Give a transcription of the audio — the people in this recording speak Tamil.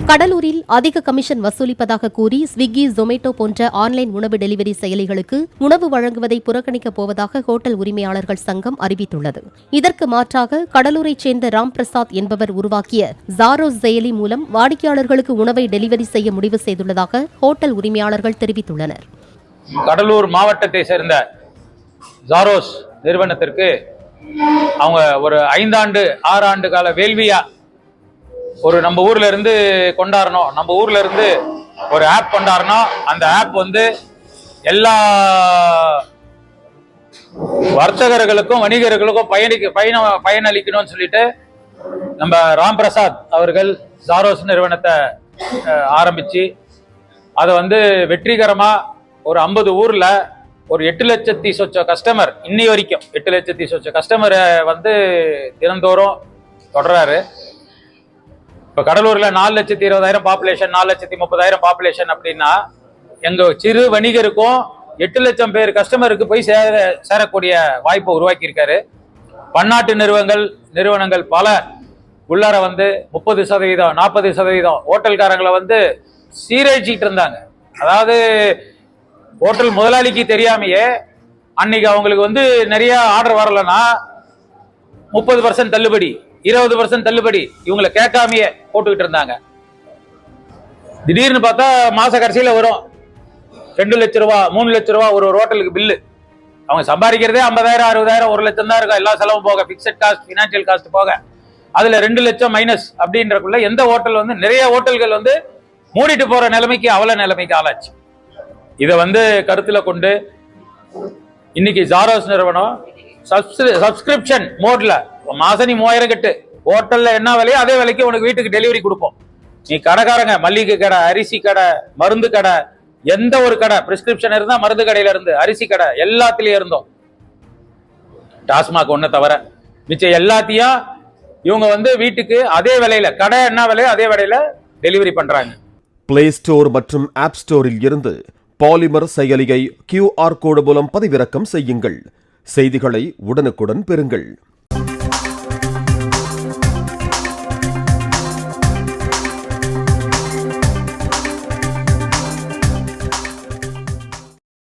கடலூரில் அதிக கமிஷன் வசூலிப்பதாக கூறி ஸ்விக்கி, ஜொமேட்டோ போன்ற ஆன்லைன் உணவு டெலிவரி செயலிகளுக்கு உணவு வழங்குவதை புறக்கணிக்கப் போவதாக ஹோட்டல் உரிமையாளர்கள் சங்கம் அறிவித்துள்ளது. இதற்கு மாற்றாக கடலூரைச் சேர்ந்த ராம்பிரசாத் என்பவர் உருவாக்கிய ஜாரோஸ் செயலி மூலம் வாடிக்கையாளர்களுக்கு உணவை டெலிவரி செய்ய முடிவு செய்துள்ளதாக ஹோட்டல் உரிமையாளர்கள் தெரிவித்துள்ளனர். கடலூர் மாவட்டத்தை சேர்ந்த ஜாரோஸ் நிறுவனத்திற்கு அவங்க ஒரு 5 ஆண்டு கால வேள்வியா ஒரு நம்ம ஊர்ல இருந்து கொண்டாடணும், நம்ம ஊர்ல இருந்து ஒரு ஆப் கொண்டாடணும். அந்த ஆப் வந்து எல்லா வர்த்தகர்களுக்கும் வணிகர்களுக்கும் பயனளிக்கணும்னு சொல்லிட்டு நம்ம ராம்பிரசாத் அவர்கள் ஜாரோஸ் நிறுவனத்தை ஆரம்பிச்சு அதை வந்து வெற்றிகரமா ஒரு 50 ஊர்ல ஒரு 8 லட்சத்தி சொச்ச கஸ்டமர், இன்னி வரைக்கும் 8 லட்சத்தி சொச்ச கஸ்டமரை வந்து தினந்தோறும் தொடராரு. இப்ப கடலூர்ல 4,20,000 பாப்புலேஷன், 4,30,000 பாப்புலேஷன் அப்படின்னா எங்க சிறு வணிகருக்கும் 8 லட்சம் பேர் கஸ்டமருக்கு போய் சேரக்கூடிய வாய்ப்பை உருவாக்கி இருக்காரு. பன்னாட்டு நிறுவனங்கள் பல உள்ளார வந்து 30%, 40% ஹோட்டல்காரங்களை வந்து சீரழிச்சிட்டு இருந்தாங்க. அதாவது ஹோட்டல் முதலாளிக்கு தெரியாமையே அன்னைக்கு அவங்களுக்கு வந்து நிறைய ஆர்டர் வரலன்னா 30% தள்ளுபடி, 20% தள்ளுபடி இவங்களை கேட்காமையே போட்டுக்கிட்டு இருந்தாங்க. திடீர்னு பார்த்தா மாச கடைசியில வரும் 2 லட்ச ரூபா, 3 லட்ச ரூபா ஒரு ஹோட்டலுக்கு பில்லு. அவங்க சம்பாதிக்கிறதே 50,000, 60,000, 1 லட்சம் தான் இருக்கும். எல்லா செலவும் போக, பிக்சட் காஸ்ட், பினான்சியல் காஸ்ட் போக, அதுல 2 லட்சம் மைனஸ் அப்படின்றக்குள்ள எந்த ஹோட்டல் வந்து நிறைய ஹோட்டல்கள் வந்து மூடிட்டு போற நிலைமைக்கு, அவல நிலைமைக்கு ஆளாச்சு. இதை வந்து கருத்துல கொண்டு இன்னைக்கு ஜாரோஸ் நிறுவனம் சப்ஸ்கிரிப்ஷன் மோட்ல மாசம் நீ 3000 கட்டு, ஹோட்டல்ல என்ன விலையோ அதே விலைக்கு உனக்கு வீட்டுக்கு டெலிவரி கொடுப்போம். நீ கடைக்காரங்க, மல்லிகை கடை, அரிசி கடை, மருந்து கடை, எந்த ஒரு கடை, பிரிஸ்கிரிப்ஷன் இருந்தா மருந்து கடையில இருந்து அரிசி கடை எல்லாத்திலயும் இருந்தோம், டாஸ்மாக் ஒண்ணு தவிர மிச்சம் எல்லாத்தையும் இவங்க வந்து வீட்டுக்கு அதே விலையில, கடை என்ன விலையோ அதே விலையில டெலிவரி பண்றாங்க. பிளே ஸ்டோர் மற்றும் ஆப் ஸ்டோரில் இருந்து பாலிமர் செயலியை QR கோடு மூலம் பதிவிறக்கம் செய்யுங்கள். செய்திகளை உடனுக்குடன் பெறுங்கள்.